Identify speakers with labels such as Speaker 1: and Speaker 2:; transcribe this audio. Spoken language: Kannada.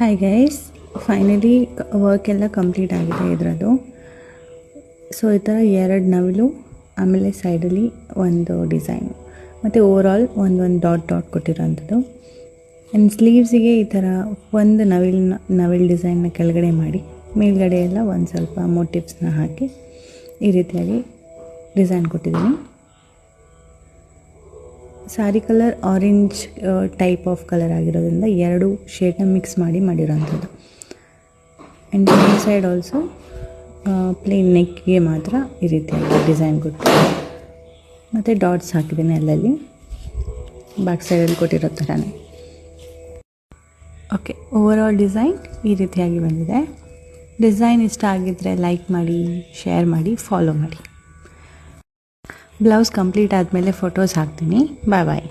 Speaker 1: ಹಾಯ್ ಗೈಸ್, ಫೈನಲಿ ವರ್ಕ್ ಎಲ್ಲ ಕಂಪ್ಲೀಟ್ ಆಗಿದೆ ಇದರದ್ದು. ಸೊ ಈ ಥರ 2 ನವಿಲು, ಆಮೇಲೆ ಸೈಡಲ್ಲಿ ಒಂದು ಡಿಸೈನು, ಮತ್ತು ಓವರಾಲ್ ಒಂದು ಡಾಟ್ ಕೊಟ್ಟಿರೋಂಥದ್ದು. ಆ್ಯಂಡ್ ಸ್ಲೀವ್ಸಿಗೆ ಈ ಥರ ಒಂದು ನವಿಲು ಡಿಸೈನ್ನ ಕೆಳಗಡೆ ಮಾಡಿ, ಮೇಲ್ಗಡೆ ಎಲ್ಲ ಒಂದು ಸ್ವಲ್ಪ ಮೋಟಿವ್ಸ್ನ ಹಾಕಿ ಈ ರೀತಿಯಾಗಿ ಡಿಸೈನ್ ಕೊಟ್ಟಿದ್ದೀನಿ. Sari colour orange type of colour ಆಗಿರೋದ್ರಿಂದ 2 ಶೇಡ್ನ ಮಿಕ್ಸ್ ಮಾಡಿರೋಂಥದ್ದು. ಆ್ಯಂಡ್ ಸೈಡ್ ಆಲ್ಸೋ ಪ್ಲೇನ್ ನೆಕ್ಗೆ ಮಾತ್ರ ಈ ರೀತಿಯಾಗಿ ಡಿಸೈನ್ ಕೊಟ್ಟು ಮತ್ತು ಡಾಟ್ಸ್ ಹಾಕಿದ್ದೀನಿ ಅಲ್ಲಲ್ಲಿ ಬ್ಯಾಕ್ ಸೈಡಲ್ಲಿ ಕೊಟ್ಟಿರೋ ಥರನೇ. ಓಕೆ, ಓವರಾಲ್ ಡಿಸೈನ್ ಈ ರೀತಿಯಾಗಿ ಬಂದಿದೆ. ಡಿಸೈನ್ ಇಷ್ಟ ಆಗಿದ್ದರೆ ಲೈಕ್ ಮಾಡಿ, ಶೇರ್ ಮಾಡಿ, ಫಾಲೋ ಮಾಡಿ. ಬ್ಲೌಸ್ ಕಂಪ್ಲೀಟ್ ಆದಮೇಲೆ ಫೋಟೋಸ್ ಹಾಕ್ತೀನಿ. ಬಾಯ್.